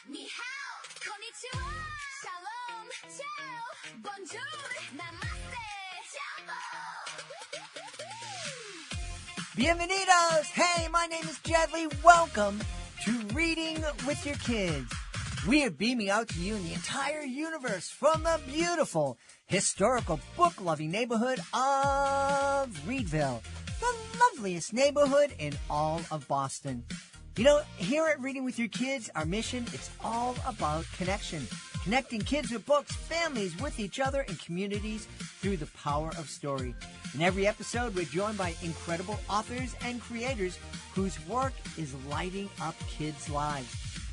Ni hao, konnichiwa, shalom, ciao, bonjour, namaste, ciao. Bienvenidos! Hey, my name is Jadley. Welcome to Reading with Your Kids. We are beaming out to you in the entire universe from the beautiful, historical, book-loving neighborhood of Reedville, the loveliest neighborhood in all of Boston. You know, here at Reading with Your Kids, our mission, it's all about connection. Connecting kids with books, families with each other, and communities through the power of story. In every episode, we're joined by incredible authors and creators whose work is lighting up kids' lives.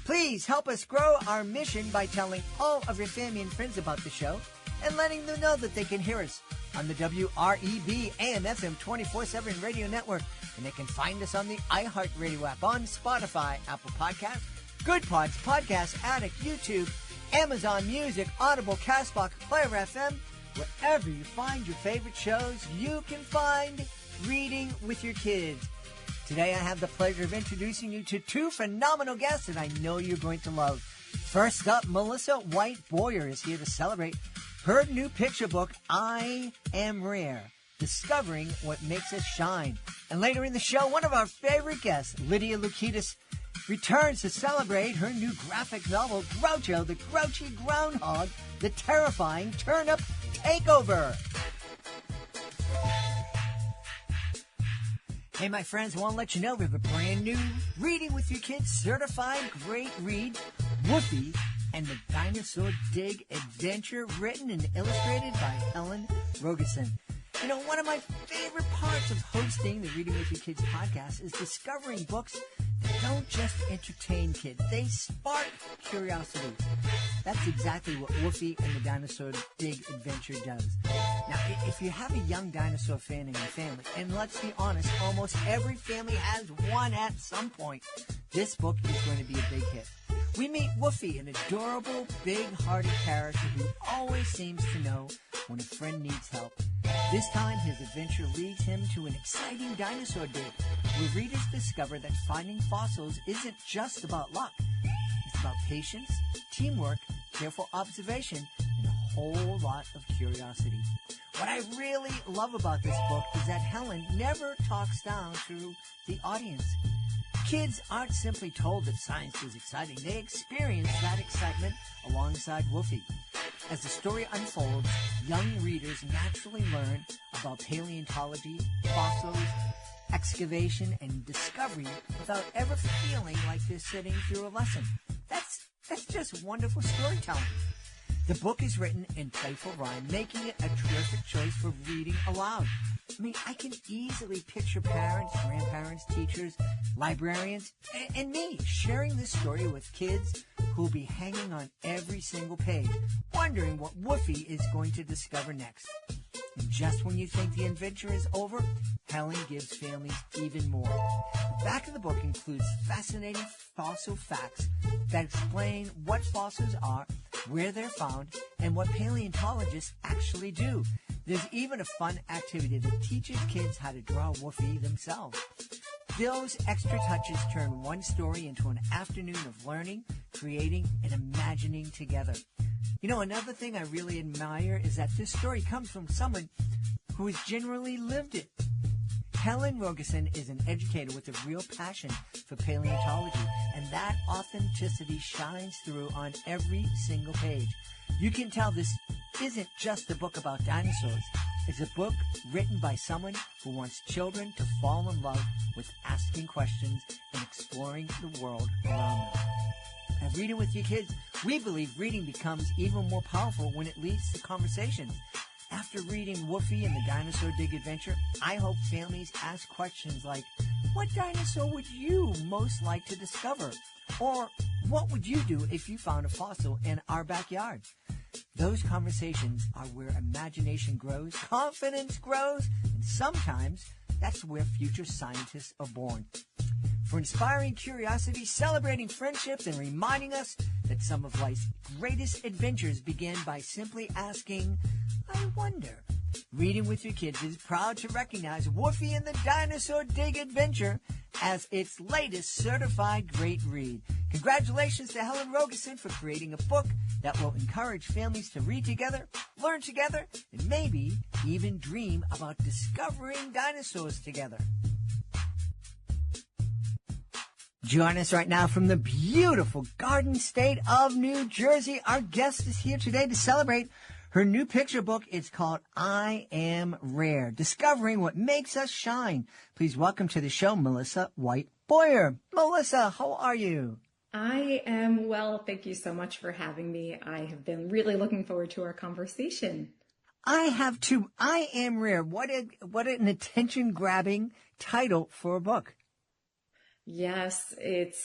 Please help us grow our mission by telling all of your family and friends about the show and letting them know that they can hear us on the WREB AM/FM 24/7 radio network. And they can find us on the iHeartRadio app, on Spotify, Apple Podcasts, Good Pods, Podcast Addict, YouTube, Amazon Music, Audible, CastBox, Player FM. Wherever you find your favorite shows, you can find Reading with Your Kids. Today I have the pleasure of introducing you to two phenomenal guests that I know you're going to love. First up, Melissa White-Boyer is here to celebrate her new picture book, I Am Rare, Discovering What Makes Us Shine. And later in the show, one of our favorite guests, Lydia Lukitas, returns to celebrate her new graphic novel, Groucho, the Grouchy Groundhog, the Terrifying Turnip Takeover. Hey, my friends, I want to let you know we have a brand new Reading with Your Kids certified great read, Woofy and the Dinosaur Dig Adventure, written and illustrated by Helen Rogerson. You know, one of my favorite parts of hosting the Reading with Your Kids podcast is discovering books that don't just entertain kids. They spark curiosity. That's exactly what Woofy and the Dinosaur Dig Adventure does. Now, if you have a young dinosaur fan in your family, and let's be honest, almost every family has one at some point, this book is going to be a big hit. We meet Woofy, an adorable, big-hearted character who always seems to know when a friend needs help. This time, his adventure leads him to an exciting dinosaur dig, where readers discover that finding fossils isn't just about luck. It's about patience, teamwork, careful observation, and a whole lot of curiosity. What I really love about this book is that Helen never talks down to the audience. Kids aren't simply told that science is exciting. They experience that excitement alongside Woofy. As the story unfolds, young readers naturally learn about paleontology, fossils, excavation, and discovery without ever feeling like they're sitting through a lesson. That's just wonderful storytelling. The book is written in playful rhyme, making it a terrific choice for reading aloud. I mean, I can easily picture parents, grandparents, teachers, librarians, and me sharing this story with kids who'll be hanging on every single page, wondering what Woofy is going to discover next. And just when you think the adventure is over, Helen gives families even more. The back of the book includes fascinating fossil facts that explain what fossils are, where they're found, and what paleontologists actually do. There's even a fun activity that teaches kids how to draw Woofy themselves. Those extra touches turn one story into an afternoon of learning, creating, and imagining together. You know, another thing I really admire is that this story comes from someone who has genuinely lived it. Helen Rogerson is an educator with a real passion for paleontology, and that authenticity shines through on every single page. You can tell this isn't just a book about dinosaurs. It's a book written by someone who wants children to fall in love with asking questions and exploring the world around them. At Reading with Your Kids, we believe reading becomes even more powerful when it leads to conversations. After reading Woofy and the Dinosaur Dig Adventure, I hope families ask questions like, what dinosaur would you most like to discover? Or, what would you do if you found a fossil in our backyard? Those conversations are where imagination grows, confidence grows, and sometimes that's where future scientists are born. For inspiring curiosity, celebrating friendships, and reminding us that some of life's greatest adventures begin by simply asking, I wonder. Reading with Your Kids is proud to recognize Woofy and the Dinosaur Dig Adventure as its latest certified great read. Congratulations to Helen Rogerson for creating a book that will encourage families to read together, learn together, and maybe even dream about discovering dinosaurs together. Join us right now from the beautiful Garden State of New Jersey. Our guest is here today to celebrate her new picture book. It's called I Am Rare, Discovering What Makes Us Shine. Please welcome to the show, Melissa White-Boyer. Melissa, how are you? I am well. Thank you so much for having me. I have been really looking forward to our conversation. I have too. I Am Rare. What an attention-grabbing title for a book. Yes, it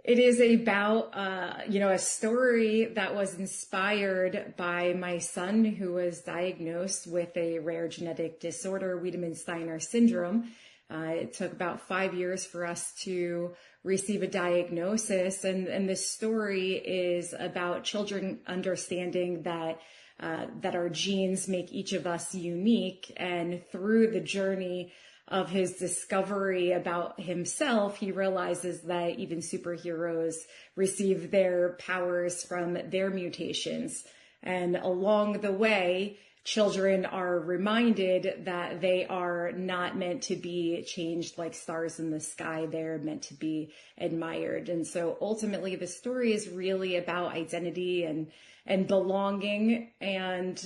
is about, a story that was inspired by my son who was diagnosed with a rare genetic disorder, Weidman-Steiner syndrome. It took about 5 years for us to receive a diagnosis. And this story is about children understanding that our genes make each of us unique. And through the journey of his discovery about himself, he realizes that even superheroes receive their powers from their mutations. And along the way, children are reminded that they are not meant to be changed like stars in the sky. They're meant to be admired. And so ultimately, the story is really about identity and belonging and,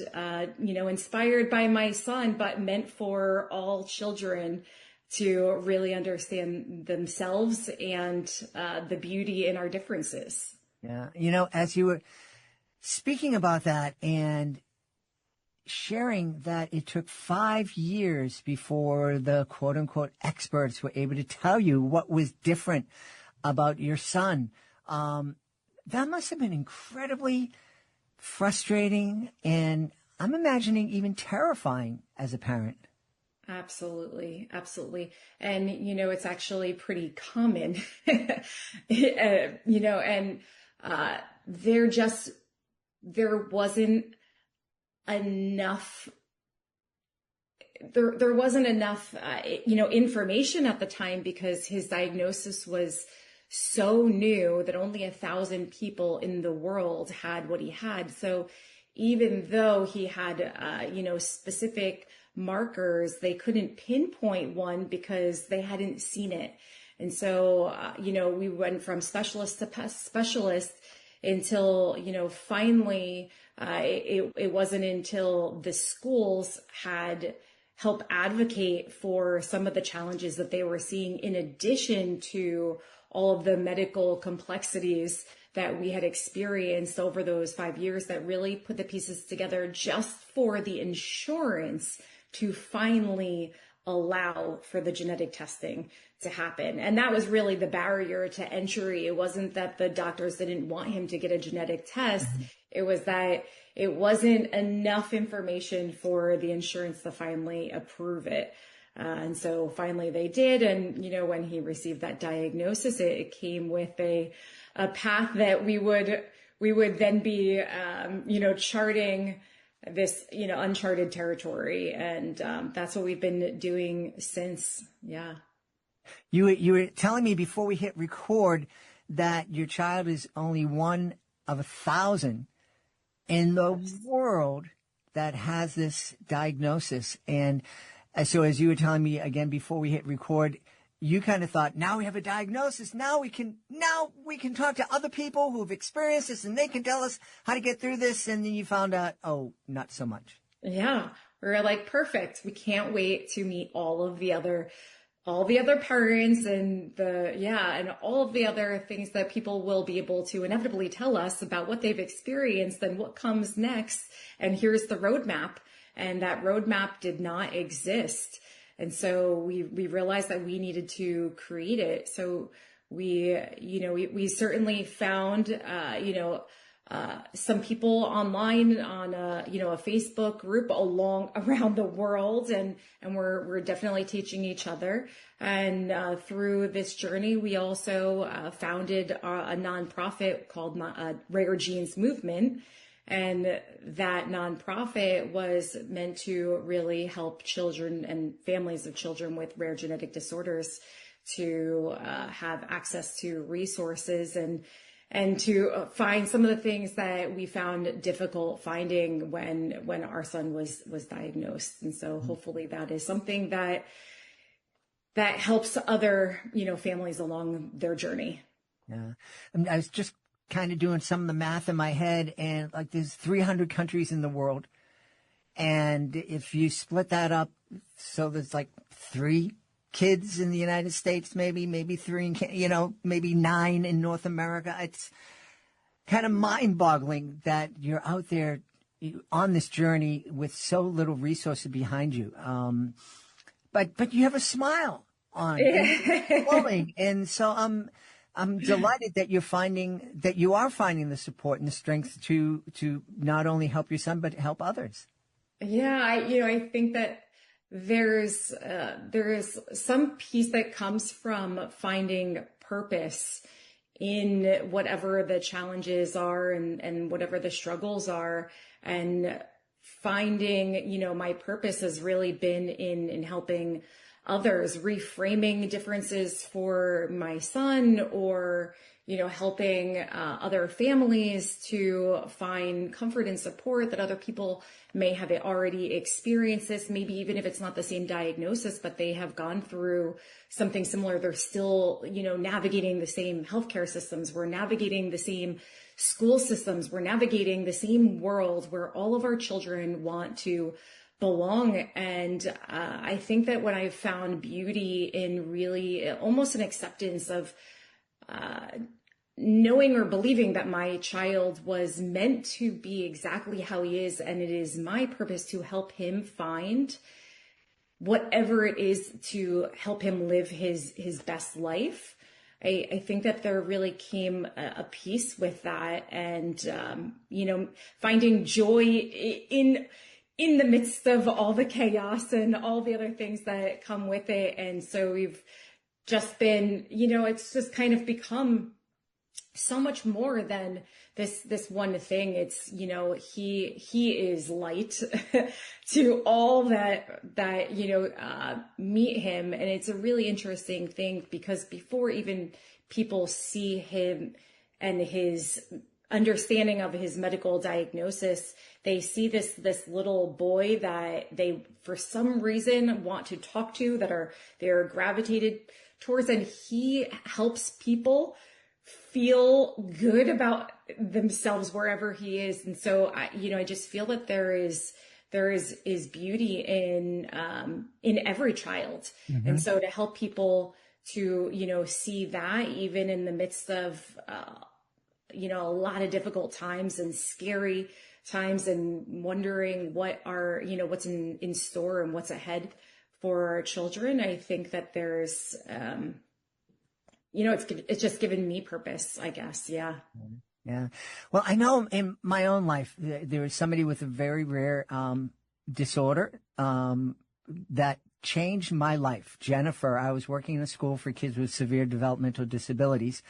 inspired by my son, but meant for all children to really understand themselves and the beauty in our differences. Yeah. As you were speaking about that and sharing that it took 5 years before the quote unquote experts were able to tell you what was different about your son, that must have been incredibly frustrating, and I'm imagining even terrifying as a parent. Absolutely. Absolutely. And, it's actually pretty common, there wasn't enough, there wasn't enough, information at the time because his diagnosis was so new that only 1,000 people in the world had what he had. So even though he had, specific markers, they couldn't pinpoint one because they hadn't seen it. And so, we went from specialist to specialist until, finally, it wasn't until the schools had helped advocate for some of the challenges that they were seeing in addition to all of the medical complexities that we had experienced over those 5 years that really put the pieces together just for the insurance to finally allow for the genetic testing to happen. And that was really the barrier to entry. It wasn't that the doctors didn't want him to get a genetic test. Mm-hmm. It was that it wasn't enough information for the insurance to finally approve it. And so finally they did. And, when he received that diagnosis, it came with a path that we would then be, charting this, uncharted territory. And that's what we've been doing since. Yeah. You were telling me before we hit record that your child is only one of 1,000 in the world that has this diagnosis. And so as you were telling me again before we hit record, you kind of thought, now we have a diagnosis. Now we can talk to other people who've experienced this and they can tell us how to get through this. And then you found out, oh, not so much. Yeah. We were like, perfect. We can't wait to meet all the other parents and and all of the other things that people will be able to inevitably tell us about what they've experienced and what comes next. And here's the roadmap. And that roadmap did not exist. And so we realized that we needed to create it. So we certainly found, some people online on a Facebook group around the world, and we're definitely teaching each other. And through this journey, we also founded a nonprofit called Rare Genes Movement. And that nonprofit was meant to really help children and families of children with rare genetic disorders to have access to resources and to find some of the things that we found difficult finding when our son was diagnosed. And so hopefully that is something that helps other, families along their journey. Yeah. I was just kind of doing some of the math in my head, and like there's 300 countries in the world. And if you split that up, so there's like 3 kids in the United States, maybe 3, maybe 9 in North America. It's kind of mind-boggling that you're out there on this journey with so little resources behind you. But you have a smile on, flowing, and so I'm delighted that you are finding the support and the strength to not only help your son but help others. Yeah, I think that there is some piece that comes from finding purpose in whatever the challenges are and whatever the struggles are, and finding, my purpose has really been in helping others, reframing differences for my son, or helping other families to find comfort and support that other people may have already experienced this, maybe even if it's not the same diagnosis, but they have gone through something similar. They're still, navigating the same healthcare systems. We're navigating the same school systems. We're navigating the same world where all of our children want to belong. And I think that what I've found beauty in really almost an acceptance of knowing or believing that my child was meant to be exactly how he is, and it is my purpose to help him find whatever it is to help him live his best life. I think that there really came a peace with that, and finding joy in the midst of all the chaos and all the other things that come with it. And so we've just been, it's just kind of become so much more than this one thing. It's, he is light to all that meet him. And it's a really interesting thing, because before even people see him and his understanding of his medical diagnosis, they see this little boy that they, for some reason, want to talk to, they're gravitated towards, and he helps people feel good about themselves wherever he is. And so I just feel that there is beauty in every child. Mm-hmm. And so to help people to, see that even in the midst of, a lot of difficult times and scary times, and wondering what are, what's in store and what's ahead for our children. I think that there's, it's just given me purpose, I guess. Yeah. Yeah. Well, I know in my own life, there was somebody with a very rare disorder that changed my life. Jennifer, I was working in a school for kids with severe developmental disabilities,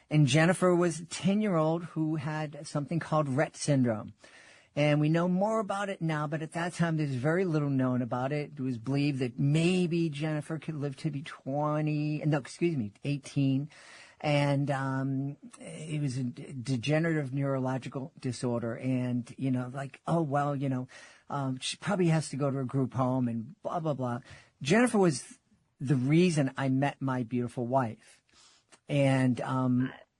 and Jennifer was a 10-year-old who had something called Rett syndrome. And we know more about it now, but at that time, there's very little known about it. It was believed that maybe Jennifer could live to be 18. And it was a degenerative neurological disorder. And, she probably has to go to a group home and blah, blah, blah. Jennifer was the reason I met my beautiful wife. And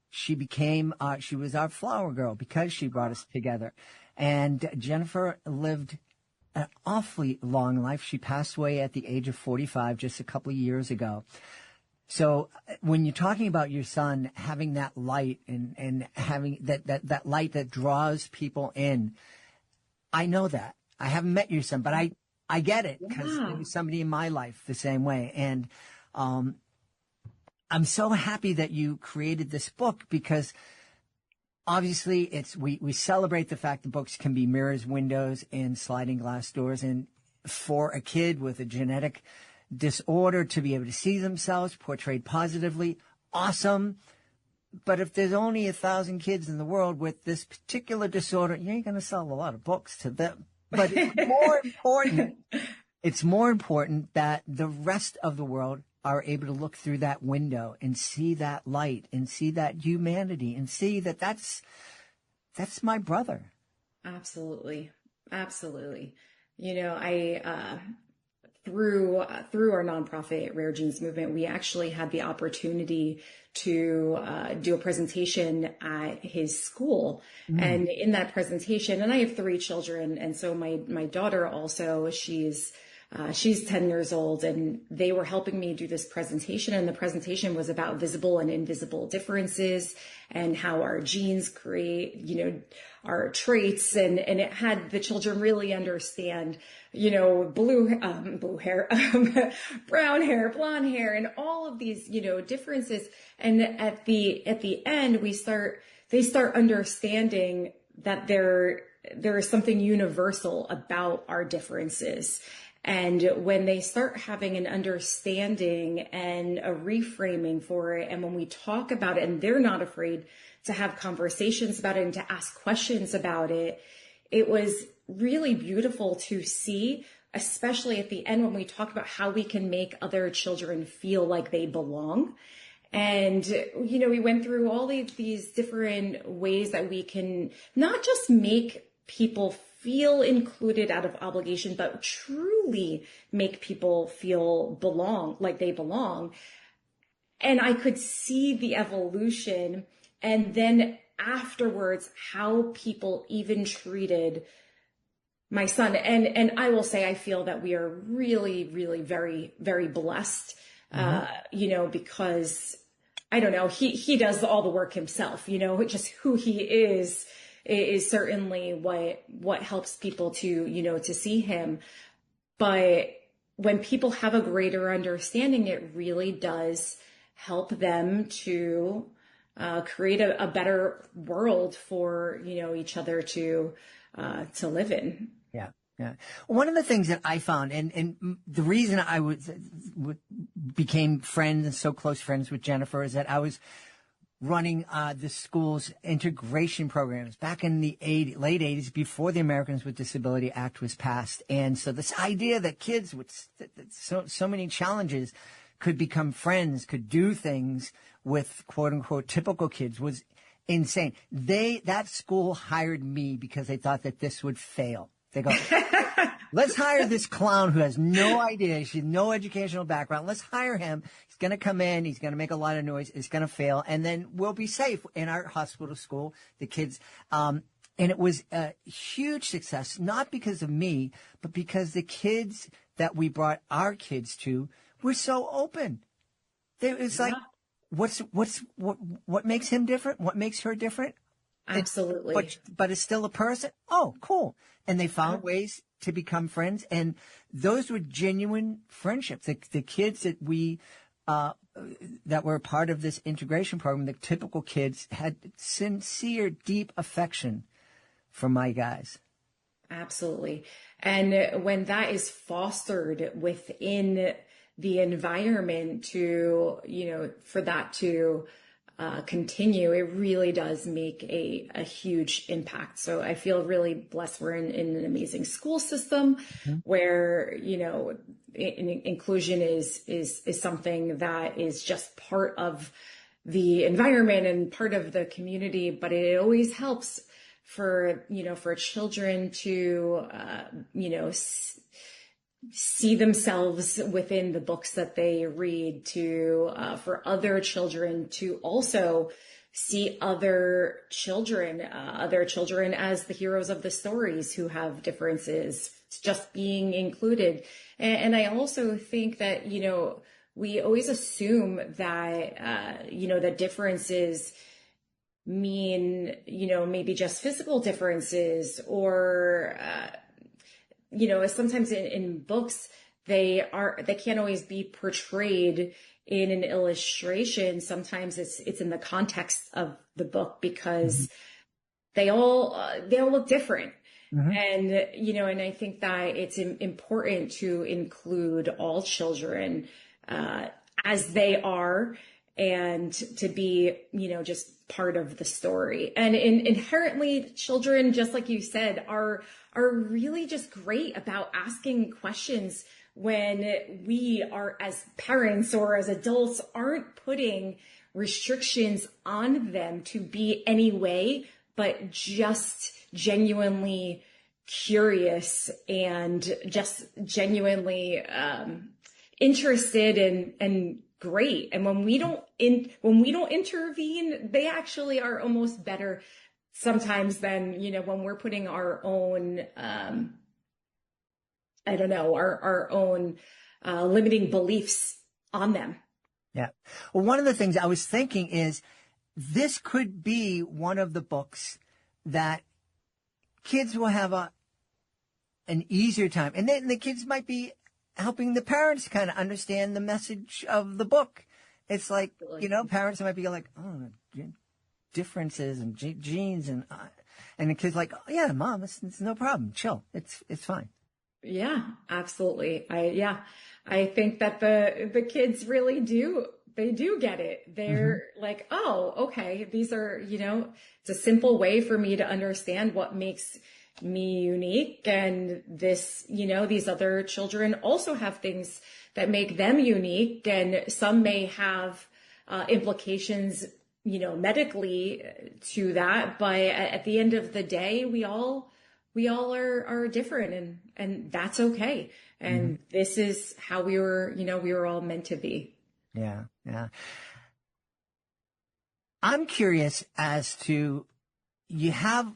she was our flower girl because she brought us together. And Jennifer lived an awfully long life. She passed away at the age of 45 just a couple of years ago. So when you're talking about your son having that light and having that light that draws people in, I know that. I haven't met your son, but I get it, because there was somebody in my life the same way. And I'm so happy that you created this book, because obviously we celebrate the fact that books can be mirrors, windows, and sliding glass doors. And for a kid with a genetic disorder to be able to see themselves portrayed positively, awesome. But if there's only 1,000 kids in the world with this particular disorder, you ain't going to sell a lot of books to them. But it's more important that the rest of the world are able to look through that window and see that light and see that humanity and see that that's my brother. Absolutely. Absolutely. You know, I, through our nonprofit Rare Genes Movement, we actually had the opportunity to do a presentation at his school. And in that presentation, and I have 3 children, and so my daughter also, she's 10 years old, and they were helping me do this presentation. And the presentation was about visible and invisible differences and how our genes create, you know, our traits. And it had the children really understand, you know, blue hair, brown hair, blonde hair, and all of these, you know, differences. And at the end, they start understanding that there is something universal about our differences. And when they start having an understanding and a reframing for it, and when we talk about it and they're not afraid to have conversations about it and to ask questions about it, it was really beautiful to see, especially at the end when we talk about how we can make other children feel like they belong. And, you know, we went through all these different ways that we can not just make people feel included out of obligation, but truly make people feel like they belong. And I could see the evolution. And then afterwards, how people even treated my son. And I will say, I feel that we are really, really very, very blessed, you know, because I don't know, he does all the work himself, you know, just who he is certainly what helps people to, you know, to see him. But when people have a greater understanding, it really does help them to create a better world for, you know, each other to live in. Yeah. Yeah. One of the things that I found, and the reason I became friends and so close friends with Jennifer, is that I was running the school's integration programs back in the late 80s, before the Americans with Disability Act was passed. And so this idea that kids with so many challenges could become friends, could do things with quote unquote typical kids was insane. That school hired me because they thought that this would fail. They go, let's hire this clown who has no idea. She has no educational background. Let's hire him. He's going to come in. He's going to make a lot of noise. It's going to fail. And then we'll be safe in our hospital school, the kids. And it was a huge success, not because of me, but because the kids that we brought our kids to were so open. It's like, what makes him different? What makes her different? Absolutely. But it's still a person. Oh, cool. And they found ways to become friends. And those were genuine friendships. The kids that we, that were part of this integration program, the typical kids, had sincere, deep affection for my guys. Absolutely. And when that is fostered within the environment to, you know, for that to continue, it really does make a huge impact. So I feel really blessed. We're in an amazing school system where, you know, inclusion is something that is just part of the environment and part of the community, but it always helps for, you know, for children to, you know, see themselves within the books that they read, to for other children to also see other children as the heroes of the stories who have differences, just being included. And I also think that, you know, we always assume that, you know, that differences mean, you know, maybe just physical differences, or, you know, sometimes in books, they can't always be portrayed in an illustration. Sometimes it's in the context of the book, because they all look different. And, you know, and I think that it's important to include all children, as they are, and to be, just part of the story. And inherently, children, just like you said, are really just great about asking questions when we are, as parents or as adults, aren't putting restrictions on them to be any way, but just genuinely curious and just genuinely interested and great. And when we don't intervene, they actually are almost better sometimes than, when we're putting our own, our own limiting beliefs on them. Yeah. Well, one of the things I was thinking is this could be one of the books that kids will have an easier time. And then the kids might be helping the parents kind of understand the message of the book. It's like, parents might be like, oh, differences and genes and the kid's like, oh, yeah, Mom, it's no problem. Chill. It's fine. Yeah, absolutely. I think that the kids really do. They do get it. They're like, oh, okay. These are, it's a simple way for me to understand what makes me unique. And this, these other children also have things that make them unique. And some may have implications, medically to that. But at the end of the day, we all are different, and that's okay. And this is how we were all meant to be. Yeah. Yeah. I'm curious as to, you have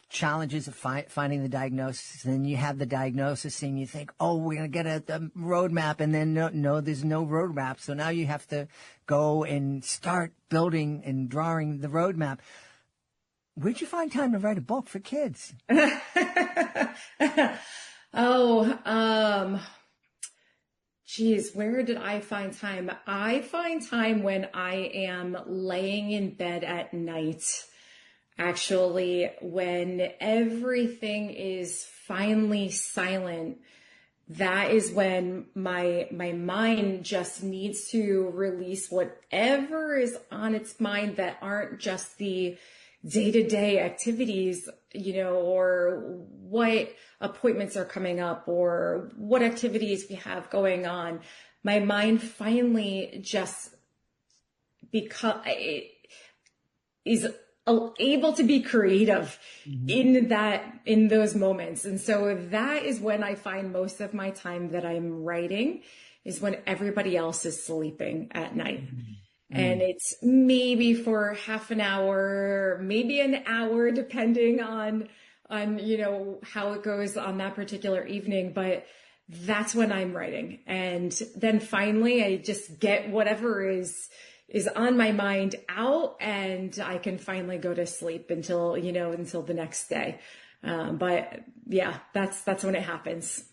challenges of finding the diagnosis, and then you have the diagnosis and you think, oh, we're going to get a roadmap, and then no, there's no roadmap. So now you have to go and start building and drawing the roadmap. Where'd you find time to write a book for kids? Geez, where did I find time? I find time when I am laying in bed at night. Actually, when everything is finally silent, that is when my mind just needs to release whatever is on its mind that aren't just the day-to-day activities, or what appointments are coming up or what activities we have going on. My mind finally just is able to be creative in those moments. And so that is when I find most of my time that I'm writing, is when everybody else is sleeping at night. And it's maybe for half an hour, maybe an hour, depending on, how it goes on that particular evening. But that's when I'm writing. And then finally I just get whatever is on my mind out, and I can finally go to sleep until the next day. But yeah, that's when it happens.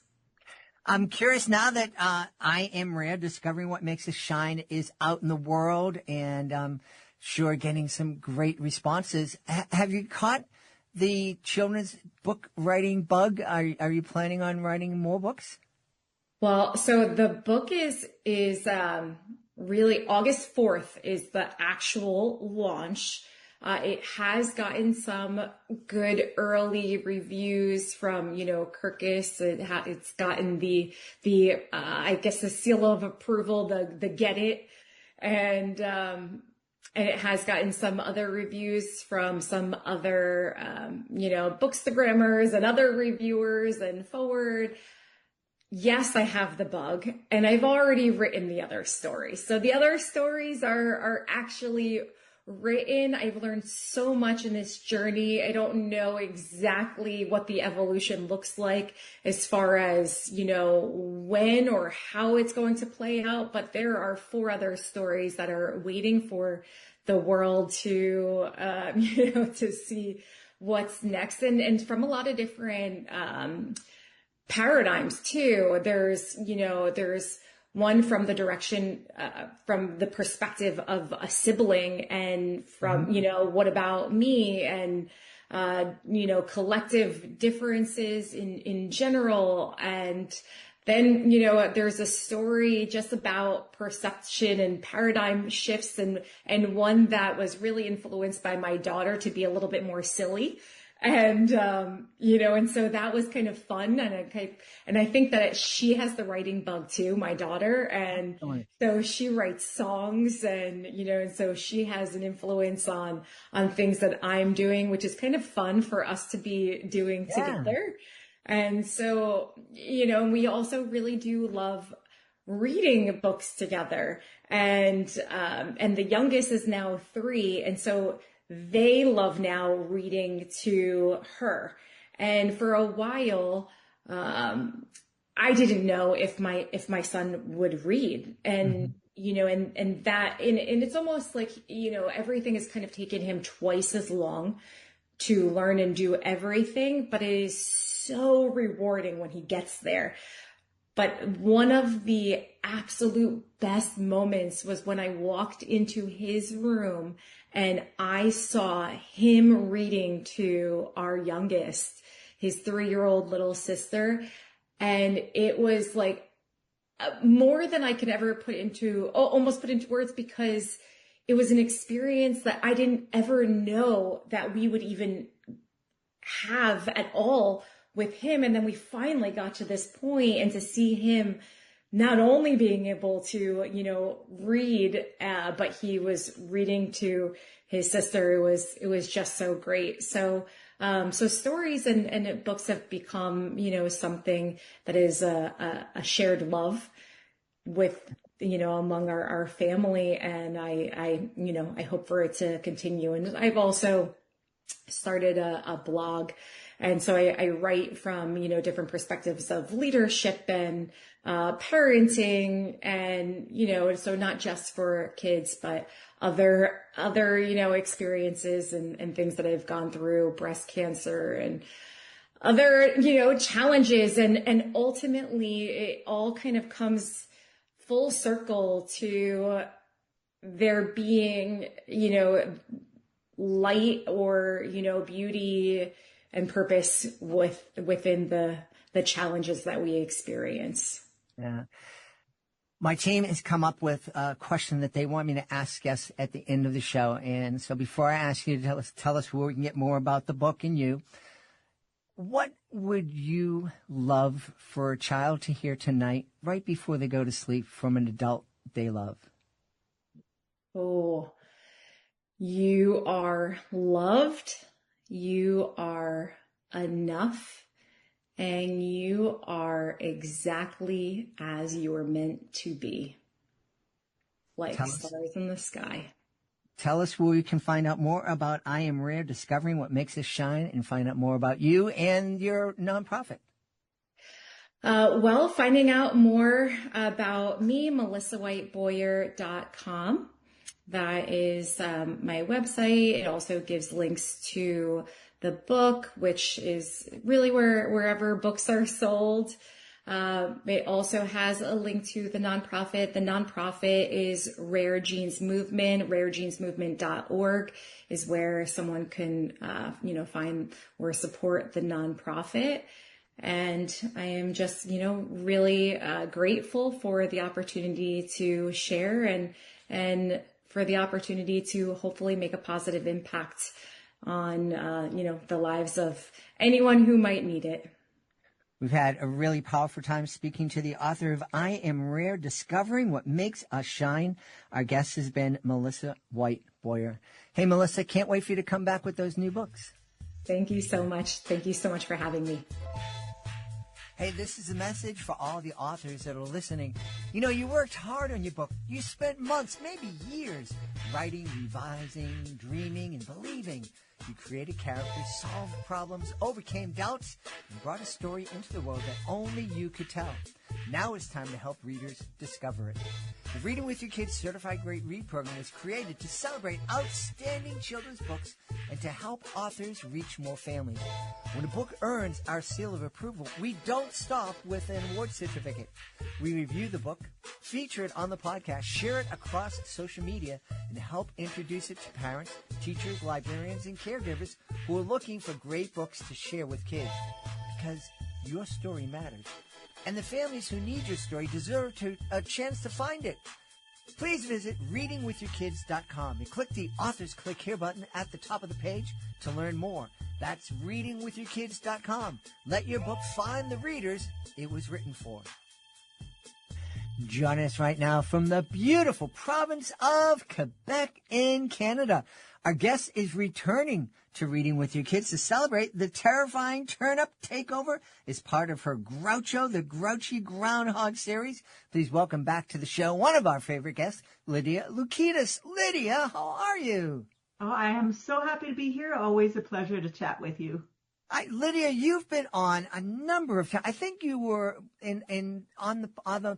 I'm curious now that I Am Rare, Discovering What Makes Us Shine is out in the world, and I'm sure getting some great responses. Have you caught the children's book writing bug? Are you planning on writing more books? Well, so the book is really August 4th is the actual launch. It has gotten some good early reviews from, Kirkus. It's gotten the I guess the seal of approval, the get it. And it has gotten some other reviews from some other, bookstagrammers and other reviewers and Forward. Yes, I have the bug, and I've already written the other stories. So the other stories are actually written. I've learned so much in this journey. I don't know exactly what the evolution looks like as far as, when or how it's going to play out, but there are 4 other stories that are waiting for the world to, to see what's next. And from a lot of different, paradigms too. There's one from the direction, from the perspective of a sibling, and from, what about me, and, collective differences in general. And Then, there's a story just about perception and paradigm shifts, and one that was really influenced by my daughter to be a little bit more silly. And, and so that was kind of fun. And I think that she has the writing bug too, my daughter. And so she writes songs and so she has an influence on things that I'm doing, which is kind of fun for us to be doing together. And so, we also really do love reading books together. And the youngest is now 3. And so they love now reading to her. And for a while, I didn't know if my son would read. And, and it's almost like, everything has kind of taken him twice as long to learn and do everything, but it is so rewarding when he gets there. But one of the absolute best moments was when I walked into his room and I saw him reading to our youngest, his 3-year-old little sister. And it was like more than I could ever almost put into words, because it was an experience that I didn't ever know that we would even have at all with him. And then we finally got to this point, and to see him not only being able to, read, but he was reading to his sister. It was just so great. So stories and books have become, something that is a shared love with, among our family. And I hope for it to continue. And I've also started a blog. And so I write from, different perspectives of leadership and parenting, and, so not just for kids, but other, experiences and things that I've gone through, breast cancer and other, challenges. And ultimately it all kind of comes full circle to there being, light or, beauty and purpose within the challenges that we experience. Yeah. My team has come up with a question that they want me to ask guests at the end of the show. And so before I ask you to tell us where we can get more about the book and you, what would you love for a child to hear tonight, right before they go to sleep, from an adult they love? Oh, you are loved. You are enough, and you are exactly as you are meant to be, like stars in the sky. Tell us where we can find out more about I Am Rare, discovering what makes us shine, and find out more about you and your nonprofit. Finding out more about me, melissawhiteboyer.com. That is my website. It also gives links to the book, which is really wherever books are sold. It also has a link to the nonprofit. The nonprofit is Rare Genes Movement. RareGenesMovement.org is where someone can, find or support the nonprofit. And I am just, really grateful for the opportunity to share and for the opportunity to hopefully make a positive impact on, the lives of anyone who might need it. We've had a really powerful time speaking to the author of I Am Rare, Discovering What Makes Us Shine. Our guest has been Melissa White-Boyer. Hey, Melissa, can't wait for you to come back with those new books. Thank you so much. Thank you so much for having me. Hey, this is a message for all the authors that are listening. You worked hard on your book. You spent months, maybe years, writing, revising, dreaming, and believing. You created characters, solved problems, overcame doubts, and brought a story into the world that only you could tell. Now it's time to help readers discover it. The Reading with Your Kids Certified Great Read program is created to celebrate outstanding children's books and to help authors reach more families. When a book earns our seal of approval, we don't stop with an award certificate. We review the book, feature it on the podcast, share it across social media, and help introduce it to parents, teachers, librarians, and caregivers who are looking for great books to share with kids. Because your story matters. and the families who need your story deserve a chance to find it. Please visit readingwithyourkids.com and click the Authors Click Here button at the top of the page to learn more. That's readingwithyourkids.com. Let your book find the readers it was written for. Join us right now from the beautiful province of Quebec in Canada. Our guest is returning to Reading with Your Kids to celebrate the terrifying turn-up takeover as part of her Groucho, the Grouchy Groundhog series. Please welcome back to the show one of our favorite guests, Lydia Lukitas. Lydia, how are you? Oh, I am so happy to be here. Always a pleasure to chat with you. Lydia, you've been on a number of times. I think you were on the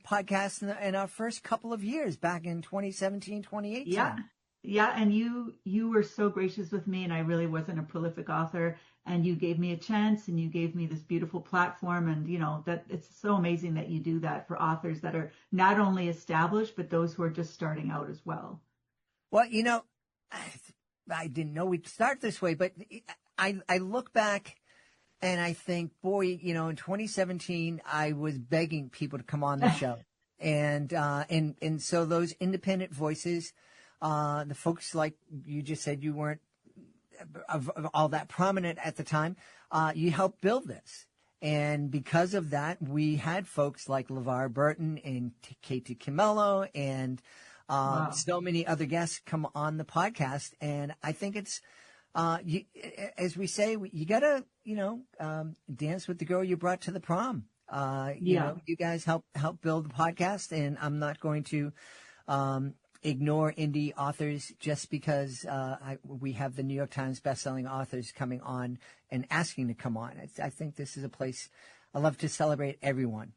podcast in our first couple of years back in 2017, 2018. Yeah, and you were so gracious with me, and I really wasn't a prolific author, and you gave me a chance, and you gave me this beautiful platform, and that it's so amazing that you do that for authors that are not only established, but those who are just starting out as well. Well, I didn't know we'd start this way, but I look back and I think, boy, in 2017, I was begging people to come on the show. And so those independent voices, the folks like you just said, you weren't all that prominent at the time. You helped build this. And because of that, we had folks like LeVar Burton and Katie Kimello and so many other guests come on the podcast. And I think it's, as we say, you gotta, dance with the girl you brought to the prom. You guys help build the podcast, and I'm not going to, ignore indie authors just because, we have the New York Times bestselling authors coming on and asking to come on. I think this is a place I love to celebrate everyone,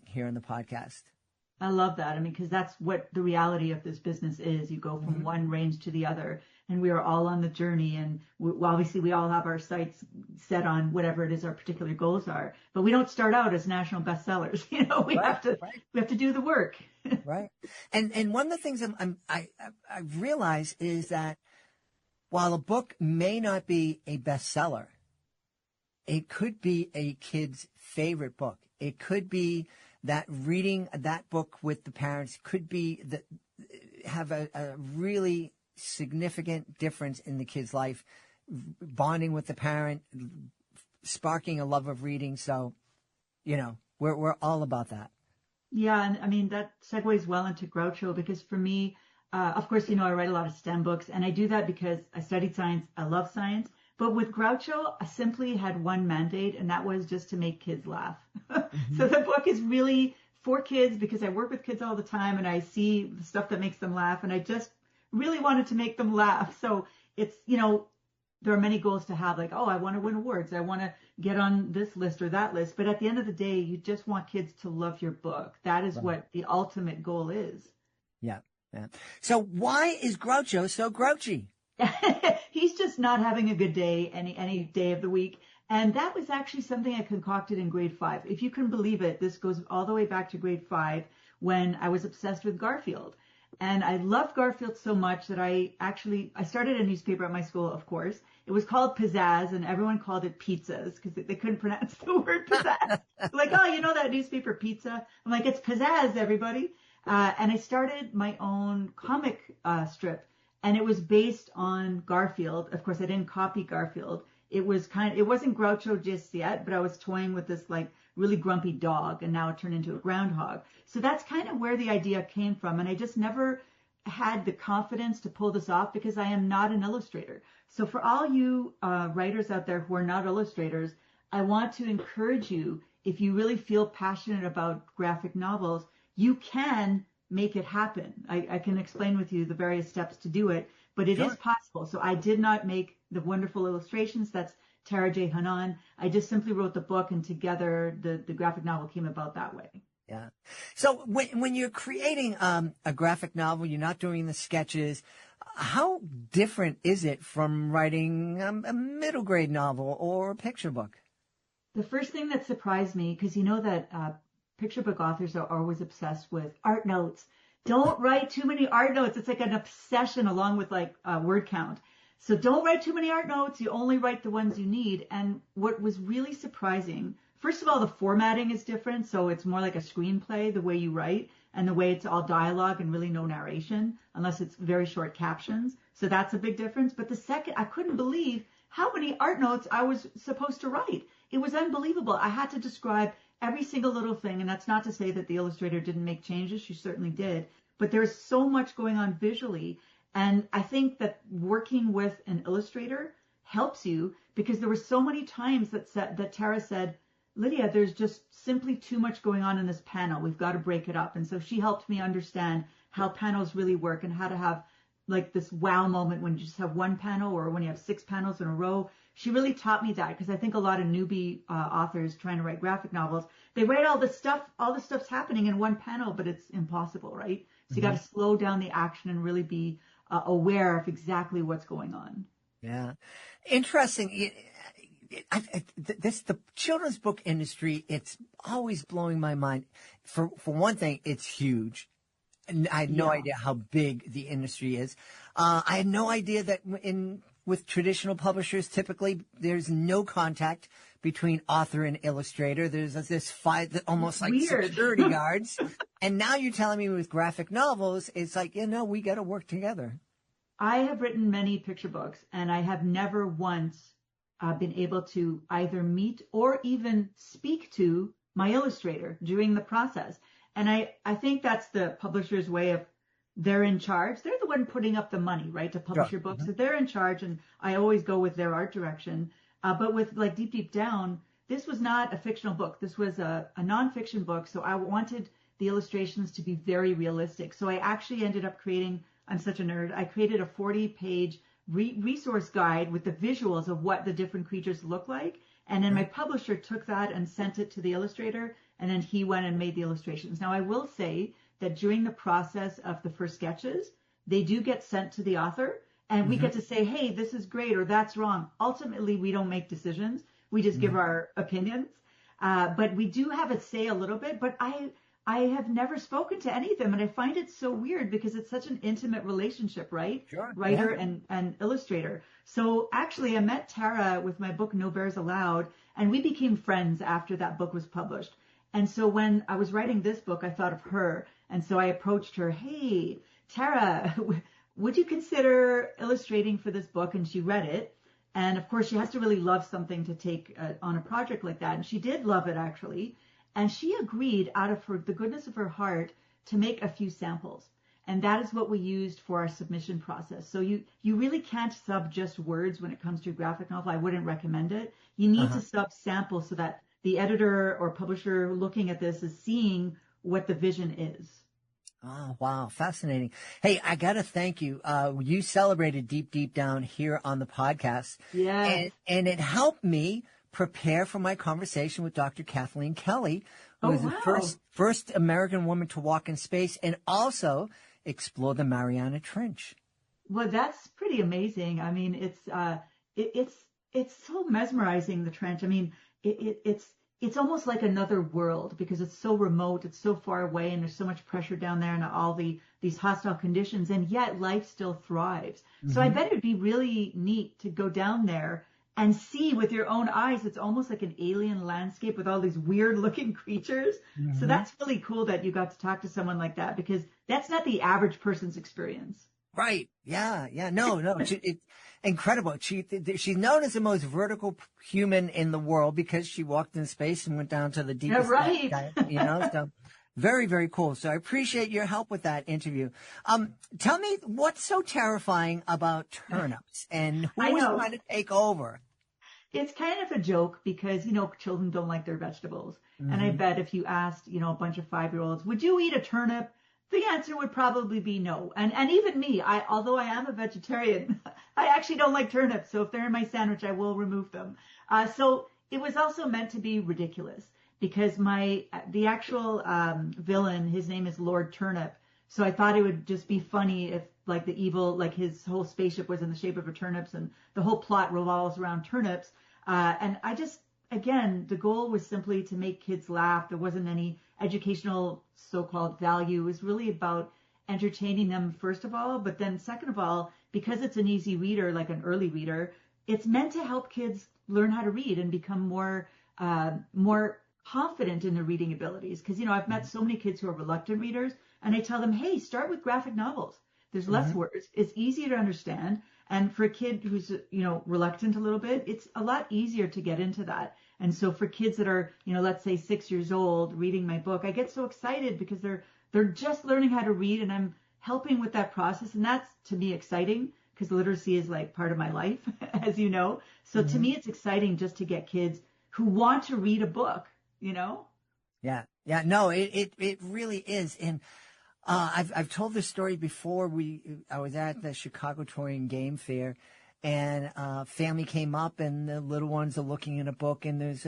here on the podcast. I love that. I mean, because that's what the reality of this business is. You go from one range to the other, and we are all on the journey. And obviously, we all have our sights set on whatever it is our particular goals are. But we don't start out as national bestsellers. We have to do the work. Right. And one of the things I realize is that while a book may not be a bestseller, it could be a kid's favorite book. It could be that reading that book with the parents could be have a really significant difference in the kid's life, bonding with the parent, sparking a love of reading. So, we're all about that. Yeah, and I mean, that segues well into Groucho, because for me, of course, I write a lot of STEM books, and I do that because I studied science. I love science. But with Groucho, I simply had one mandate, and that was just to make kids laugh. So the book is really for kids because I work with kids all the time, and I see the stuff that makes them laugh, and I just really wanted to make them laugh. So it's, there are many goals to have, like, I want to win awards. I want to get on this list or that list. But at the end of the day, you just want kids to love your book. That is what the ultimate goal is. Yeah. So why is Groucho so grouchy? He's just not having a good day any day of the week. And that was actually something I concocted in grade 5. If you can believe it, this goes all the way back to grade 5 when I was obsessed with Garfield. And I loved Garfield so much that I started a newspaper at my school, of course. It was called Pizzazz, and everyone called it Pizzas because they couldn't pronounce the word pizzazz. Like, that newspaper Pizza? I'm like, it's Pizzazz, everybody. And I started my own comic strip. And it was based on Garfield. Of course, I didn't copy Garfield. It wasn't Groucho just yet, but I was toying with this like really grumpy dog, and now it turned into a groundhog. So that's kind of where the idea came from. And I just never had the confidence to pull this off because I am not an illustrator. So for all you writers out there who are not illustrators, I want to encourage you, if you really feel passionate about graphic novels, you can make it happen. I can explain with you the various steps to do it, but it is possible. So I did not make the wonderful illustrations. That's Tara J. Hanan. I just simply wrote the book, and together the graphic novel came about that way. Yeah. So when you're creating a graphic novel, you're not doing the sketches. How different is it from writing a middle grade novel or a picture book? The first thing that surprised me, because you know that picture book authors are always obsessed with art notes. Don't write too many art notes. It's like an obsession along with like word count. So don't write too many art notes. You only write the ones you need. And what was really surprising, first of all, the formatting is different. So it's more like a screenplay, the way you write, and the way it's all dialogue and really no narration, unless it's very short captions. So that's a big difference. But the second, I couldn't believe how many art notes I was supposed to write. It was unbelievable. I had to describe every single little thing. And that's not to say that the illustrator didn't make changes. She certainly did. But there's so much going on visually. And I think that working with an illustrator helps you, because there were so many times that Tara said, Lydia, there's just simply too much going on in this panel. We've got to break it up. And so she helped me understand how panels really work and how to have like this wow moment when you just have one panel or when you have 6 panels in a row. She really taught me that, because I think a lot of newbie authors trying to write graphic novels, they write all the stuff's happening in one panel, but it's impossible, right? So you got to slow down the action and really be aware of exactly what's going on. Yeah. Interesting. The children's book industry, it's always blowing my mind. For one thing, it's huge. And I had no idea how big the industry is. I had no idea that with traditional publishers, typically there's no contact between author and illustrator. There's this fight, almost like Weird. security guards. And now you're telling me with graphic novels, it's like, we got to work together. I have written many picture books, and I have never once been able to either meet or even speak to my illustrator during the process. And I think that's the publisher's way of, they're in charge. They're the one putting up the money, right, to publish your books. So they're in charge, and I always go with their art direction. But with like Deep Down, this was not a fictional book. This was a nonfiction book. So I wanted the illustrations to be very realistic. So I actually ended up creating, I'm such a nerd, I created a 40-page resource guide with the visuals of what the different creatures look like. And then my publisher took that and sent it to the illustrator, and then he went and made the illustrations. Now, I will say that during the process of the first sketches, they do get sent to the author, and we get to say, hey, this is great or that's wrong. Ultimately, we don't make decisions. We just give our opinions. But we do have a say a little bit. But I have never spoken to any of them, and I find it so weird because it's such an intimate relationship, right? Sure. Writer and illustrator. So actually, I met Tara with my book, No Bears Allowed, and we became friends after that book was published. And so when I was writing this book, I thought of her. And so I approached her, hey, Tara, would you consider illustrating for this book? And she read it. And of course, she has to really love something to take on a project like that. And she did love it, actually. And she agreed out of the goodness of her heart to make a few samples. And that is what we used for our submission process. So you really can't sub just words when it comes to a graphic novel. I wouldn't recommend it. You need to sub samples so that the editor or publisher looking at this is seeing what the vision is. Oh, wow. Fascinating. Hey, I got to thank you. You celebrated Deep Down here on the podcast. Yeah. And it helped me prepare for my conversation with Dr. Kathleen Kelly, who was the first American woman to walk in space and also explore the Mariana Trench. Well, that's pretty amazing. I mean, it's so mesmerizing, the trench. I mean, it's almost like another world because it's so remote, it's so far away, and there's so much pressure down there and all these hostile conditions, and yet life still thrives. So I bet it'd be really neat to go down there and see with your own eyes. It's almost like an alien landscape with all these weird looking creatures. So that's really cool that you got to talk to someone like that, because that's not the average person's experience. Right. Yeah. No. It's incredible. She's known as the most vertical human in the world because she walked in space and went down to the deepest. Yeah, right. So very, very cool. So I appreciate your help with that interview. Tell me what's so terrifying about turnips and who is trying to take over? It's kind of a joke because, children don't like their vegetables. And I bet if you asked, a bunch of 5-year-olds, would you eat a turnip? The answer would probably be no. And even me, although I am a vegetarian, I actually don't like turnips. So if they're in my sandwich, I will remove them. So it was also meant to be ridiculous because the actual villain, his name is Lord Turnip. So I thought it would just be funny if like the evil, like his whole spaceship was in the shape of a turnips and the whole plot revolves around turnips. And I just, again, the goal was simply to make kids laugh. There wasn't any educational so-called value. It was really about entertaining them first of all, but then second of all, because it's an easy reader, like an early reader, it's meant to help kids learn how to read and become more confident in their reading abilities. Because, I've met so many kids who are reluctant readers, and I tell them, hey, start with graphic novels. There's less words. It's easier to understand. And for a kid who's, reluctant a little bit, it's a lot easier to get into that. And so for kids that are, let's say 6 years old reading my book, I get so excited because they're just learning how to read, and I'm helping with that process. And that's, to me, exciting because literacy is like part of my life, as you know. So to me, it's exciting just to get kids who want to read a book, Yeah. Yeah. No, it really is. And I've told this story before. I was at the Chicago Toy and Game Fair, and family came up, and the little ones are looking at a book, and there's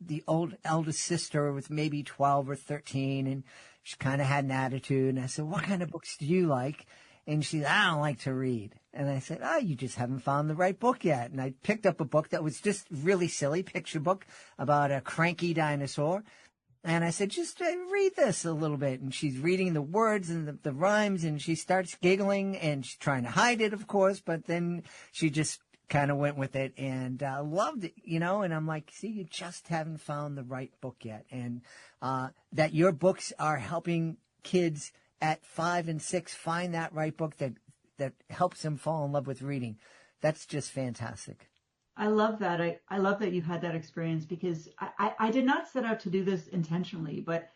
the eldest sister was maybe 12 or 13, and she kind of had an attitude. And I said, "What kind of books do you like?" And she said, "I don't like to read." And I said, "Oh, you just haven't found the right book yet." And I picked up a book that was just really silly, picture book about a cranky dinosaur. And I said, just read this a little bit. And she's reading the words and the rhymes, and she starts giggling, and she's trying to hide it, of course, but then she just kind of went with it and loved it, And I'm like, see, you just haven't found the right book yet. And that your books are helping kids at 5 and 6 find that right book that helps them fall in love with reading. That's just fantastic. I love that. I love that you had that experience because I did not set out to do this intentionally, but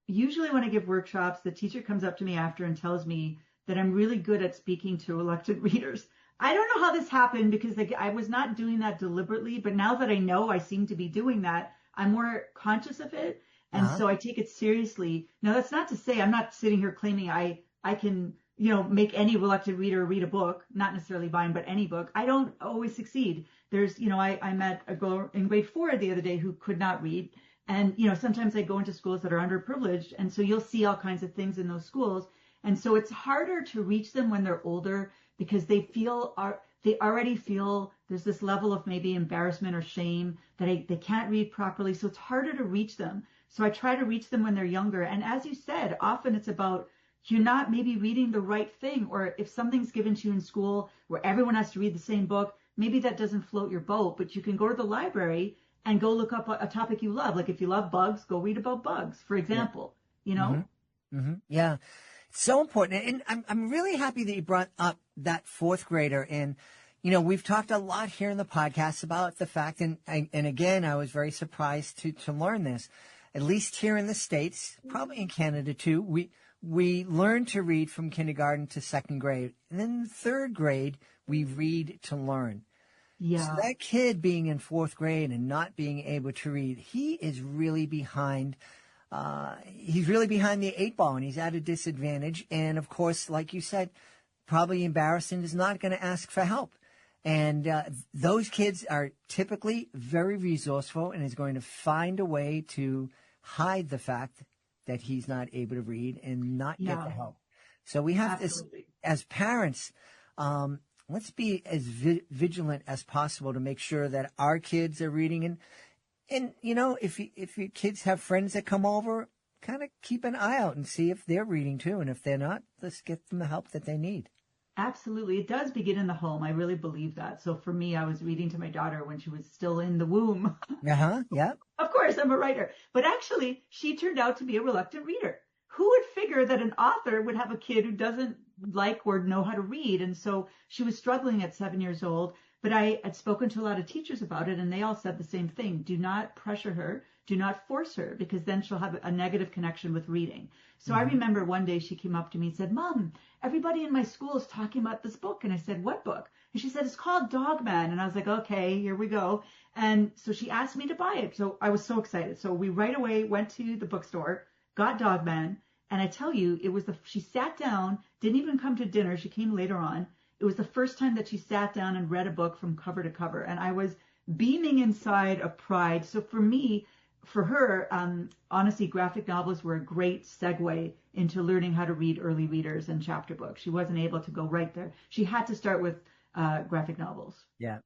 usually when I give workshops, the teacher comes up to me after and tells me that I'm really good at speaking to reluctant readers. I don't know how this happened because I was not doing that deliberately, but now that I know I seem to be doing that, I'm more conscious of it. And so I take it seriously. Now, that's not to say I'm not sitting here claiming I can, make any reluctant reader read a book, not necessarily mine, but any book. I don't always succeed. There's, I met a girl in grade 4 the other day who could not read. And, sometimes I go into schools that are underprivileged. And so you'll see all kinds of things in those schools. And so it's harder to reach them when they're older because they already feel there's this level of maybe embarrassment or shame that they can't read properly. So it's harder to reach them. So I try to reach them when they're younger. And as you said, often it's about you're not maybe reading the right thing. Or if something's given to you in school where everyone has to read the same book, maybe that doesn't float your boat, but you can go to the library and go look up a topic you love. Like if you love bugs, go read about bugs, for example, Yeah. It's so important. And I'm really happy that you brought up that 4th grader. And, we've talked a lot here in the podcast about the fact, and again, I was very surprised to learn this, at least here in the States, probably in Canada too, we learn to read from kindergarten to 2nd grade. And then in 3rd grade, we read to learn. Yeah. So that kid being in 4th grade and not being able to read, he is really behind. He's really behind the 8 ball, and he's at a disadvantage. And of course, like you said, probably embarrassed and is not going to ask for help. And those kids are typically very resourceful and is going to find a way to hide the fact that he's not able to read and not get the help. So we have to, as parents, let's be as vigilant as possible to make sure that our kids are reading. And if your kids have friends that come over, kind of keep an eye out and see if they're reading too. And if they're not, let's get them the help that they need. Absolutely. It does begin in the home. I really believe that. So for me, I was reading to my daughter when she was still in the womb. Yeah. Of course, I'm a writer. But actually, she turned out to be a reluctant reader. Who would figure that an author would have a kid who doesn't like or know how to read? And so she was struggling at 7 years old. But I had spoken to a lot of teachers about it, and they all said the same thing. Do not pressure her. Do not force her, because then she'll have a negative connection with reading. So I remember one day she came up to me and said, "Mom, everybody in my school is talking about this book." And I said, "What book?" And she said, "It's called Dog Man." And I was like, "Okay, here we go." And so she asked me to buy it. So I was so excited. So we right away went to the bookstore, got Dog Man. And I tell you, she sat down, didn't even come to dinner. She came later on. It was the first time that she sat down and read a book from cover to cover. And I was beaming inside of pride. So for her, honestly, graphic novels were a great segue into learning how to read early readers and chapter books. She wasn't able to go right there. She had to start with graphic novels. Yeah.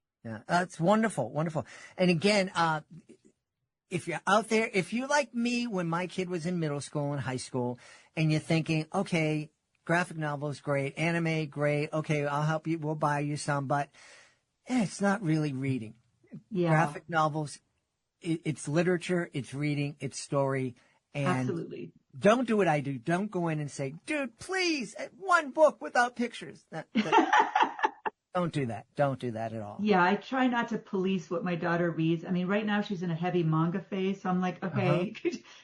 That's wonderful. And again, if you're out there, if you like me when my kid was in middle school and high school, and you're thinking, okay, graphic novels, great. Anime, great. Okay, I'll help you. We'll buy you some, but it's not really reading. Yeah. Graphic novels, it's literature, it's reading, it's story. And Absolutely. don't do what I do. Don't go in and say, dude, please, one book without pictures. Don't do that. Don't do that at all. Yeah, I try not to police what my daughter reads. I mean, right now she's in a heavy manga phase, so I'm like, okay,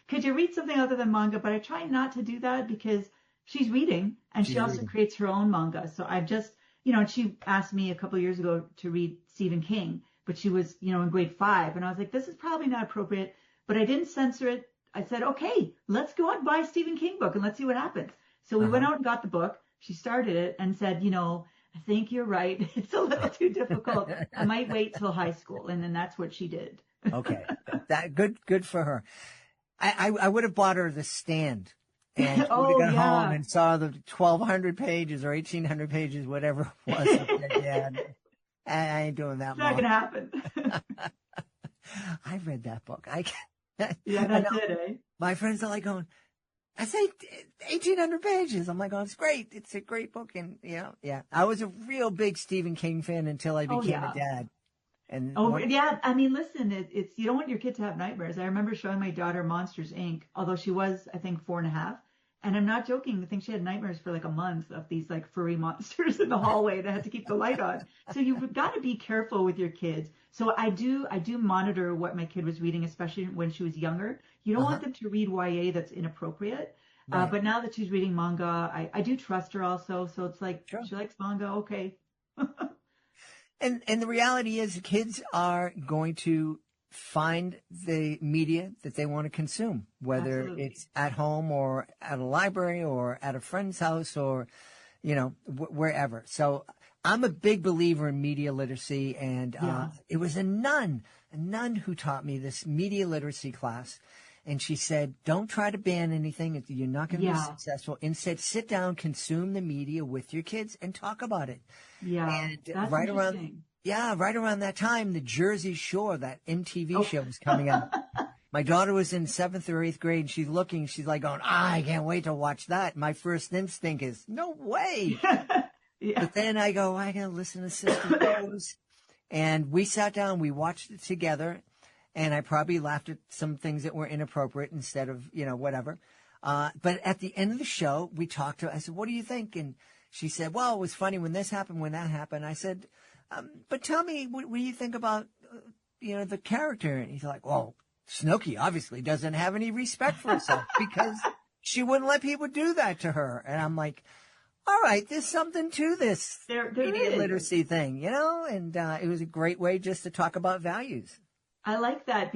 could you read something other than manga? But I try not to do that because she's reading, and she also creates her own manga. So I've just, and she asked me a couple of years ago to read Stephen King, but she was, in grade 5, and I was like, this is probably not appropriate, but I didn't censor it. I said, okay, let's go out and buy a Stephen King book and let's see what happens. So we went out and got the book. She started it and said, I think you're right. It's a little too difficult. I might wait till high school. And then that's what she did. Okay. That good for her. I would have bought her The Stand, and she would have got home and saw the 1,200 pages or 1,800 pages, whatever it was. Yeah, I ain't doing that. It's not going to happen. I read that book. Yeah, that's it, eh? My friends are like going, I say 1,800 pages. I'm like, oh, it's great. It's a great book. And, yeah. I was a real big Stephen King fan until I became a dad. And yeah. I mean, listen, it's you don't want your kid to have nightmares. I remember showing my daughter Monsters, Inc., although she was, I think, 4.5. And I'm not joking. I think she had nightmares for like a month of these like furry monsters in the hallway that had to keep the light on. So you've got to be careful with your kids. So I do monitor what my kid was reading, especially when she was younger. You don't want them to read YA that's inappropriate. Right. But now that she's reading manga, I do trust her also. So it's like, she likes manga. Okay. And the reality is kids are going to find the media that they want to consume, whether it's at home or at a library or at a friend's house or, wherever. So I'm a big believer in media literacy, and it was a nun who taught me this media literacy class. And she said, don't try to ban anything. You're not going to be successful. Instead, sit down, consume the media with your kids and talk about it. Yeah, and that's right interesting. right around that time, the Jersey Shore, that MTV show was coming out. My daughter was in 7th or 8th grade. She's looking. She's like going, I can't wait to watch that. My first instinct is, no way. But then I go, I got to listen to Sister Rose. And we sat down. We watched it together. And I probably laughed at some things that were inappropriate instead of, whatever. But at the end of the show, we talked to her. I said, what do you think? And she said, well, it was funny when this happened, when that happened. I said, but tell me, what do you think about, the character? And he's like, well, Snooki obviously doesn't have any respect for herself because she wouldn't let people do that to her. And I'm like, all right, there's something to this media literacy thing, and it was a great way just to talk about values. I like that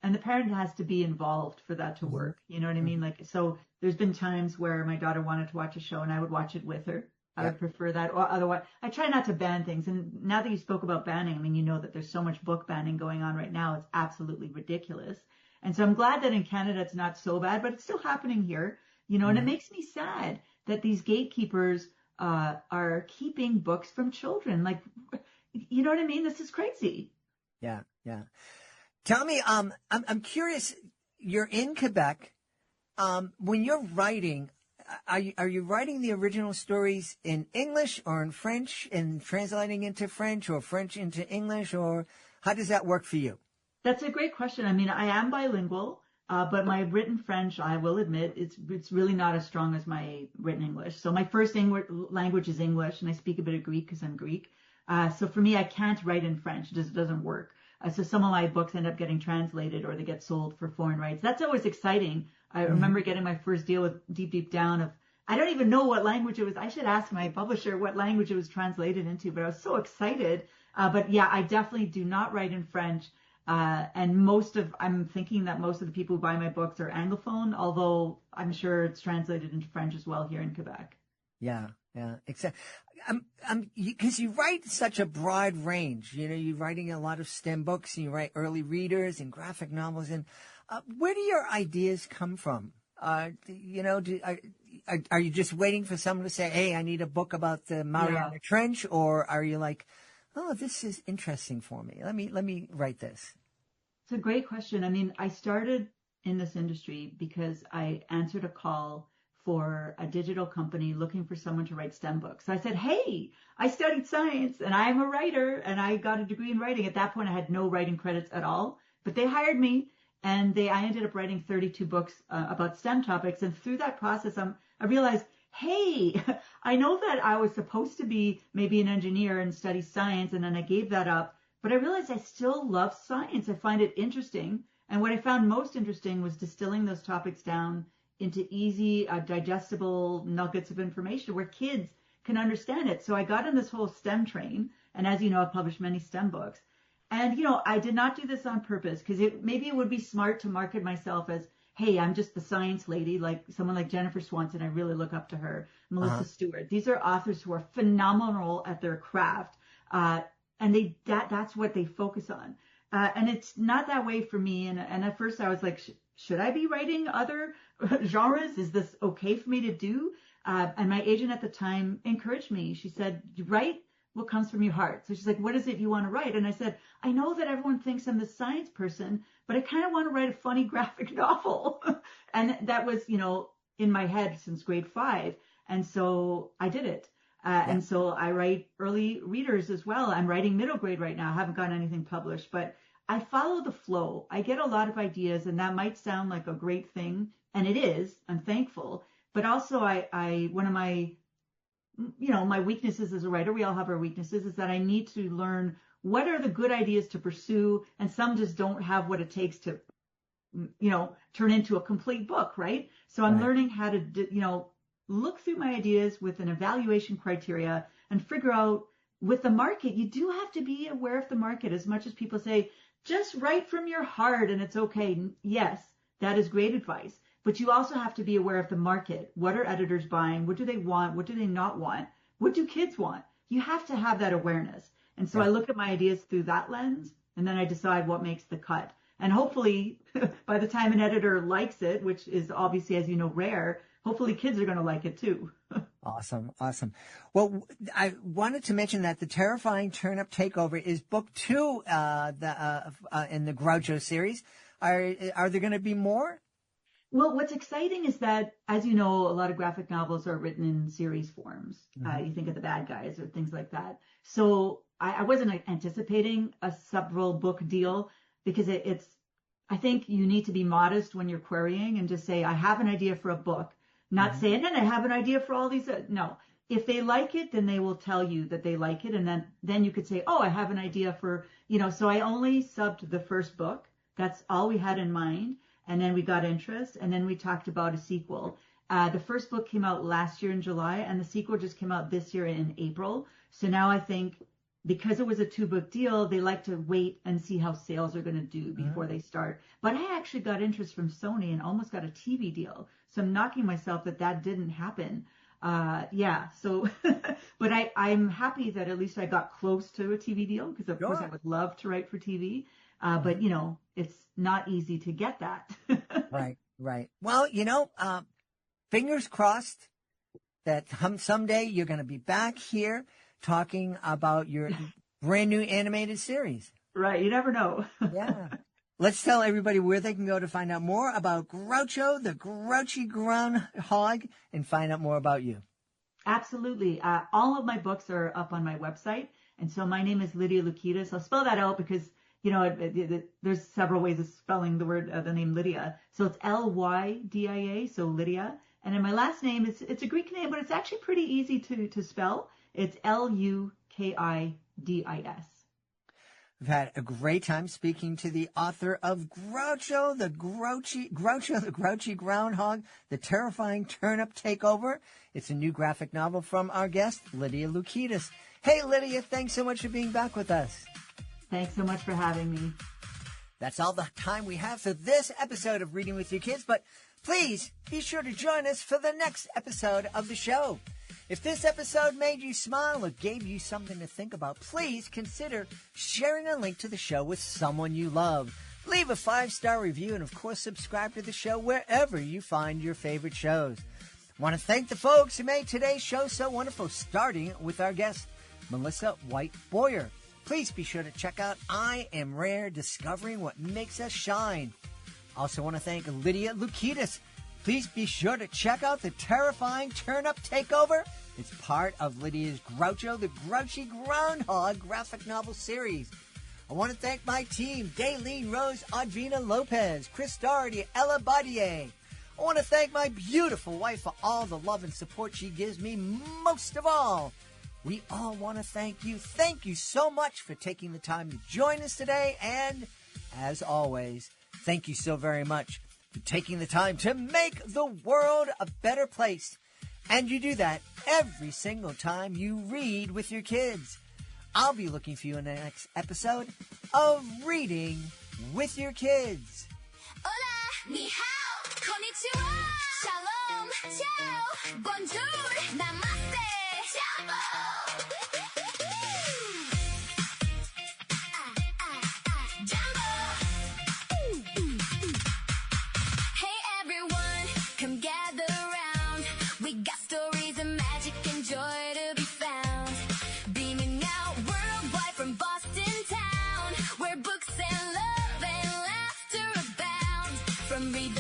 and the parent has to be involved for that to work. You know what I mean? Like, so there's been times where my daughter wanted to watch a show and I would watch it with her. I would prefer that. Or otherwise, I try not to ban things. And now that you spoke about banning, I mean, that there's so much book banning going on right now. It's absolutely ridiculous. And so I'm glad that in Canada it's not so bad, but it's still happening here, and it makes me sad that these gatekeepers are keeping books from children. Like, you know what I mean? This is crazy. Yeah. Tell me, I'm curious. You're in Quebec. When you're writing, are you writing the original stories in English or in French and translating into French or French into English, or how does that work for you? That's a great question. I mean, I am bilingual, but my written French, I will admit, it's really not as strong as my written English. So my first language is English, and I speak a bit of Greek because I'm Greek. So for me, I can't write in French. It just doesn't work. So some of my books end up getting translated or they get sold for foreign rights. That's always exciting. I remember getting my first deal with Deep Down I don't even know what language it was. I should ask my publisher what language it was translated into, but I was so excited. But yeah, I definitely do not write in French. And I'm thinking that most of the people who buy my books are Anglophone, although I'm sure it's translated into French as well here in Quebec. Yeah. Exactly. Because you write such a broad range. You're writing a lot of STEM books, and you write early readers and graphic novels. And where do your ideas come from? Are you just waiting for someone to say, "Hey, I need a book about the Mariana Trench," or are you like, "Oh, this is interesting for me. Let me write this"? It's a great question. I mean, I started in this industry because I answered a call for a digital company looking for someone to write STEM books. So I said, hey, I studied science and I'm a writer and I got a degree in writing. At that point, I had no writing credits at all, but they hired me and I ended up writing 32 books about STEM topics. And through that process, I realized, hey, I know that I was supposed to be maybe an engineer and study science, and then I gave that up. But I realized I still love science. I find it interesting. And what I found most interesting was distilling those topics down into easy, digestible nuggets of information where kids can understand it. So I got on this whole STEM train. And as you know, I've published many STEM books. And, I did not do this on purpose because maybe it would be smart to market myself as, hey, I'm just the science lady, like someone like Jennifer Swanson. I really look up to her. Melissa Stewart. These are authors who are phenomenal at their craft. And that's what they focus on. And it's not that way for me. And at first I was like, should I be writing other genres? Is this okay for me to do? And my agent at the time encouraged me. She said, write what comes from your heart. So she's like, what is it you want to write? And I said, I know that everyone thinks I'm the science person, but I kind of want to write a funny graphic novel. And that was, in my head since grade 5. And so I did it. And so I write early readers as well. I'm writing middle grade right now. I haven't got anything published, but I follow the flow. I get a lot of ideas, and that might sound like a great thing, and it is. I'm thankful. But also one of my my weaknesses as a writer, we all have our weaknesses, is that I need to learn what are the good ideas to pursue, and some just don't have what it takes to, turn into a complete book, right? So I'm learning how to, look through my ideas with an evaluation criteria and figure out with the market, you do have to be aware of the market as much as people say, just write from your heart and it's okay. Yes, that is great advice. But you also have to be aware of the market. What are editors buying? What do they want? What do they not want? What do kids want? You have to have that awareness. And so I look at my ideas through that lens, and then I decide what makes the cut. And hopefully by the time an editor likes it, which is obviously, as you know, rare, hopefully kids are going to like it too. Awesome. Well, I wanted to mention that the Terrifying Turnip Takeover is book 2 in the Groucho series. Are there going to be more? Well, what's exciting is that, as you know, a lot of graphic novels are written in series forms. You think of the Bad Guys or things like that. So I wasn't anticipating a several book deal because I think you need to be modest when you're querying and just say, I have an idea for a book. Not saying, and I have an idea for all these. No, if they like it, then they will tell you that they like it. And then you could say, oh, I have an idea for, so I only subbed the first book. That's all we had in mind. And then we got interest. And then we talked about a sequel. The first book came out last year in July, and the sequel just came out this year in April. So now I think because it was a 2-book deal, they like to wait and see how sales are going to do before they start. But I actually got interest from Sony and almost got a TV deal. So I'm knocking myself that didn't happen. So, but I'm happy that at least I got close to a TV deal because of course I would love to write for TV. But it's not easy to get that. Right. Well, fingers crossed that someday you're going to be back here talking about your brand new animated series. Right. You never know. Yeah. Let's tell everybody where they can go to find out more about Groucho, the Grouchy Groundhog, and find out more about you. Absolutely. All of my books are up on my website. And so my name is Lydia Lukitas. I'll spell that out because, there's several ways of spelling the name Lydia. So it's Lydia, so Lydia. And then my last name, it's a Greek name, but it's actually pretty easy to spell. It's Lukidis. We've had a great time speaking to the author of Groucho, the Grouchy Groundhog, The Terrifying Turnip Takeover. It's a new graphic novel from our guest, Lydia Lukitas. Hey, Lydia, thanks so much for being back with us. Thanks so much for having me. That's all the time we have for this episode of Reading with Your Kids, but please be sure to join us for the next episode of the show. If this episode made you smile or gave you something to think about, please consider sharing a link to the show with someone you love. Leave a 5-star review and, of course, subscribe to the show wherever you find your favorite shows. I want to thank the folks who made today's show so wonderful, starting with our guest, Melissa White-Boyer. Please be sure to check out I Am Rare, Discovering What Makes Us Shine. Also want to thank Lydia Lukitas. Please be sure to check out the terrifying Turn-Up Takeover. It's part of Lydia's Groucho, the Grouchy Groundhog graphic novel series. I want to thank my team, Daylene Rose, Audrina Lopez, Chris Doherty, Ella Badier. I want to thank my beautiful wife for all the love and support she gives me. Most of all, we all want to thank you. Thank you so much for taking the time to join us today. And as always, thank you so very much for taking the time to make the world a better place. And you do that every single time you read with your kids. I'll be looking for you in the next episode of Reading with Your Kids. Hola, ni hao, konnichiwa, shalom, ciao, bonjour, namaste, ciao. Hey everyone, come gather round. We got stories and magic and joy to be found. Beaming out worldwide from Boston town, where books and love and laughter abound. From Read